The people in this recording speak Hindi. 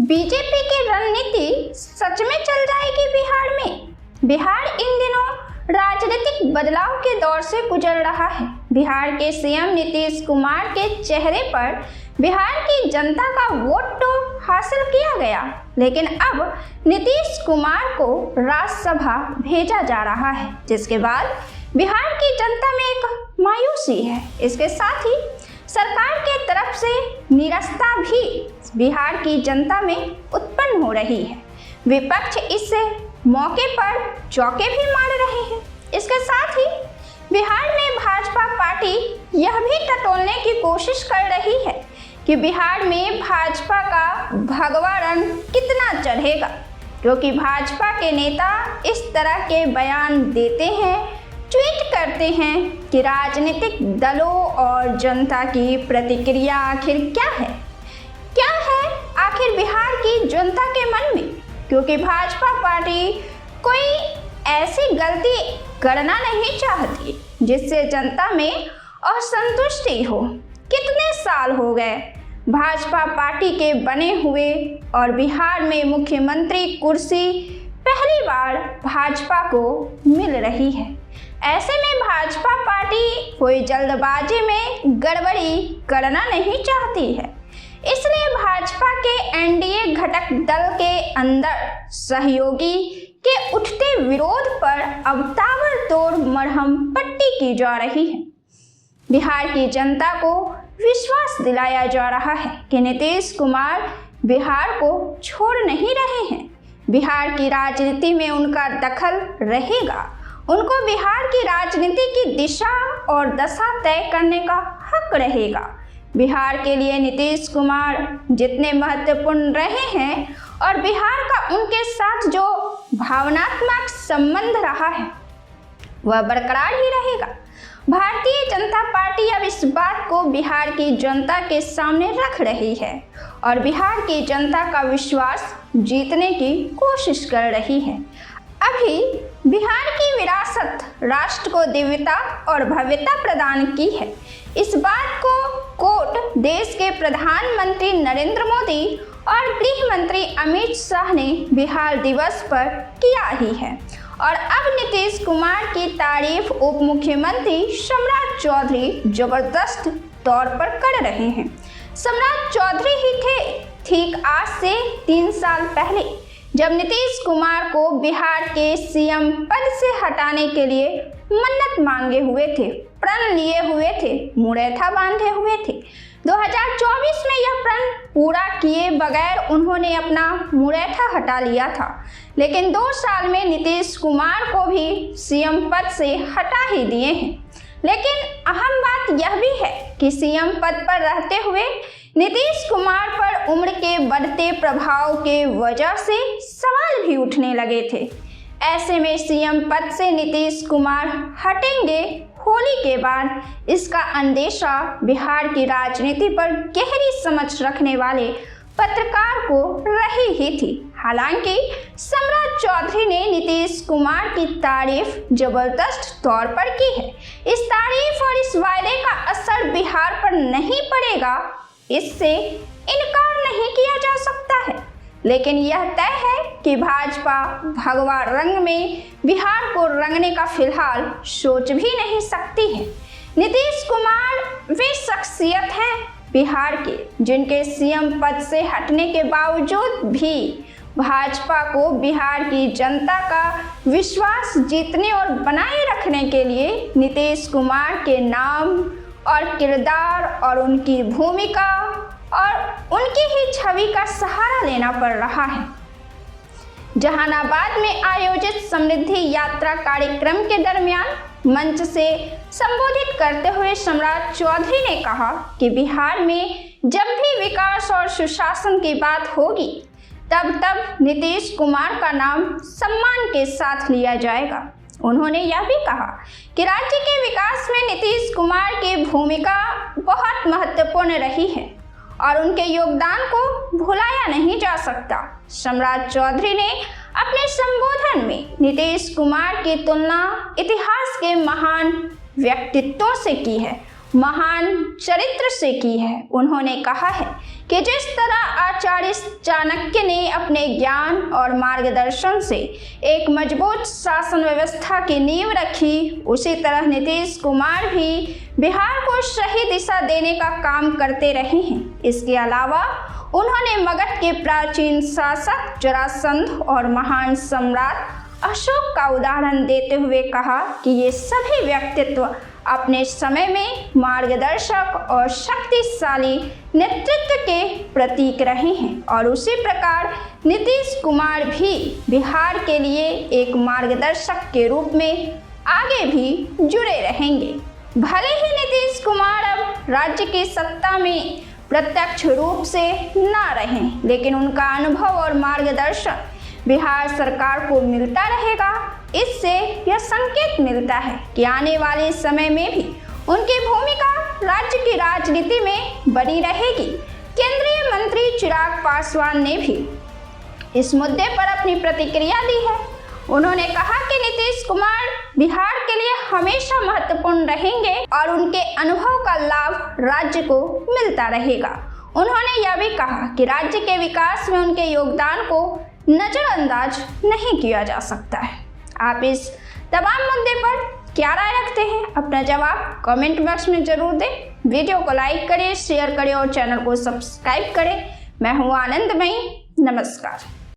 बीजेपी की रणनीति सच में चल जाएगी बिहार में? बिहार इन दिनों राजनीतिक बदलाव के दौर से गुजर रहा है। बिहार के सीएम नीतीश कुमार के चेहरे पर बिहार की जनता का वोट तो हासिल किया गया, लेकिन अब नीतीश कुमार को राज्यसभा भेजा जा रहा है, जिसके बाद बिहार की जनता में एक मायूसी है। इसके साथ ही सरकार के तरफ से निराशा भी बिहार की जनता में उत्पन्न हो रही है। विपक्ष इस मौके पर चौके भी मार रहे हैं। इसके साथ ही बिहार में भाजपा पार्टी यह भी टटोलने की कोशिश कर रही है कि बिहार में भाजपा का भगवा रंग कितना चढ़ेगा, क्योंकि भाजपा के नेता इस तरह के बयान देते हैं, ट्वीट करते हैं कि राजनीतिक दलों और जनता की प्रतिक्रिया आखिर क्या है आखिर बिहार की जनता के मन में, क्योंकि भाजपा पार्टी कोई ऐसी गलती करना नहीं चाहती जिससे जनता में असंतुष्टि हो। कितने साल हो गए भाजपा पार्टी के बने हुए और बिहार में मुख्यमंत्री कुर्सी पहली बार भाजपा को मिल रही है। ऐसे में भाजपा पार्टी कोई जल्दबाजी में गड़बड़ी करना नहीं चाहती है, इसलिए भाजपा के एनडीए घटक दल के अंदर सहयोगी के उठते विरोध पर अब ताबड़तोड़ मरहम पट्टी की जा रही है। बिहार की जनता को विश्वास दिलाया जा रहा है कि नीतीश कुमार बिहार को छोड़ नहीं रहे हैं। बिहार की राजनीति में उनका दखल रहेगा। उनको बिहार की राजनीति की दिशा और दशा तय करने का हक रहेगा। बिहार के लिए नीतीश कुमार जितने महत्वपूर्ण रहे हैं और बिहार का उनके साथ जो भावनात्मक संबंध रहा है वह बरकरार ही रहेगा। भारतीय जनता पार्टी अब इस बात को बिहार की जनता के सामने रख रही है और बिहार की जनता का विश्वास जीतने की कोशिश कर रही है। अभी बिहार की विरासत राष्ट्र को दिव्यता और भव्यता प्रदान की है। इस बात को कोट देश के प्रधानमंत्री नरेंद्र मोदी और गृह मंत्री अमित शाह ने बिहार दिवस पर किया ही है और अब नीतीश कुमार की तारीफ उप मुख्यमंत्री सम्राट चौधरी जबरदस्त तौर पर कर रहे हैं। सम्राट चौधरी ही थे ठीक आज से 3 साल पहले, जब नीतीश कुमार को बिहार के सीएम पद से हटाने के लिए मन्नत मांगे हुए थे, प्रण लिए हुए थे, मुरैठा बांधे हुए थे। 2024 में यह प्रण पूरा किए बगैर उन्होंने अपना मुरैठा हटा लिया था, लेकिन 2 साल में नीतीश कुमार को भी सीएम पद से हटा ही दिए हैं। लेकिन अहम बात यह भी है कि सीएम पद पर रहते हुए नीतीश कुमार पर उम्र के बढ़ते प्रभाव के वजह से सवाल भी उठने लगे थे। ऐसे में सीएम पद से नीतीश कुमार हटेंगे होली के बाद, इसका अंदेशा बिहार की राजनीति पर गहरी समझ रखने वाले पत्रकार को रही ही थी। हालांकि सम्राट चौधरी ने नीतीश कुमार की तारीफ जबरदस्त तौर पर की है। इस तारीफ और इस वायदे का असर बिहार पर नहीं पड़ेगा, इससे इनकार नहीं किया जा सकता है, लेकिन यह तय है कि भाजपा भगवा रंग में बिहार को रंगने का फिलहाल सोच भी नहीं सकती है। नीतीश कुमार वे शख्सियत हैं बिहार के जिनके सीएम पद से हटने के बावजूद भी भाजपा को बिहार की जनता का विश्वास जीतने और बनाए रखने के लिए नीतीश कुमार के नाम और किरदार और उनकी भूमिका और उनकी ही छवि का सहारा लेना पड़ रहा है। जहानाबाद में आयोजित समृद्धि यात्रा कार्यक्रम के दरमियान मंच से संबोधित करते हुए सम्राट चौधरी ने कहा कि बिहार में जब भी विकास और सुशासन की बात होगी तब नीतीश कुमार का नाम सम्मान के साथ लिया जाएगा। उन्होंने यह भी कहा कि राज्य के विकास में नीतीश कुमार की भूमिका बहुत महत्वपूर्ण रही है और उनके योगदान को भुलाया नहीं जा सकता। सम्राट चौधरी ने अपने संबोधन में नीतीश कुमार की तुलना इतिहास के महान व्यक्तित्वों से की है महान चरित्र से की है। उन्होंने कहा है कि जिस तरह आचार्य चाणक्य ने अपने ज्ञान और मार्गदर्शन से एक मजबूत शासन व्यवस्था की नींव रखी, उसी तरह नीतीश कुमार भी बिहार को सही दिशा देने का काम करते रहे हैं। इसके अलावा उन्होंने मगध के प्राचीन शासक जरासंध और महान सम्राट अशोक का उदाहरण देते हुए कहा कि ये सभी व्यक्तित्व अपने समय में मार्गदर्शक और शक्तिशाली नेतृत्व के प्रतीक रहे हैं और उसी प्रकार नीतीश कुमार भी बिहार के लिए एक मार्गदर्शक के रूप में आगे भी जुड़े रहेंगे। भले ही नीतीश कुमार अब राज्य की सत्ता में प्रत्यक्ष रूप से ना रहें, लेकिन उनका अनुभव और मार्गदर्शन बिहार सरकार को मिलता रहेगा। इससे यह संकेत मिलता है कि आने वाले समय में भी उनकी भूमिका राज्य की राजनीति में बनी रहेगी। केंद्रीय मंत्री चिराग पासवान ने भी इस मुद्दे पर अपनी प्रतिक्रिया दी है। उन्होंने कहा कि नीतीश कुमार बिहार के लिए हमेशा महत्वपूर्ण रहेंगे और उनके अनुभव का लाभ राज्य को मिलता रहेगा। उन्होंने यह भी कहा कि राज्य के विकास में उनके योगदान को नजरअंदाज नहीं किया जा सकता है। आप इस तमाम मुद्दे पर क्या राय रखते हैं? अपना जवाब कमेंट बॉक्स में जरूर दें। वीडियो को लाइक करें, शेयर करें और चैनल को सब्सक्राइब करें। मैं हूँ आनंदमयी। नमस्कार।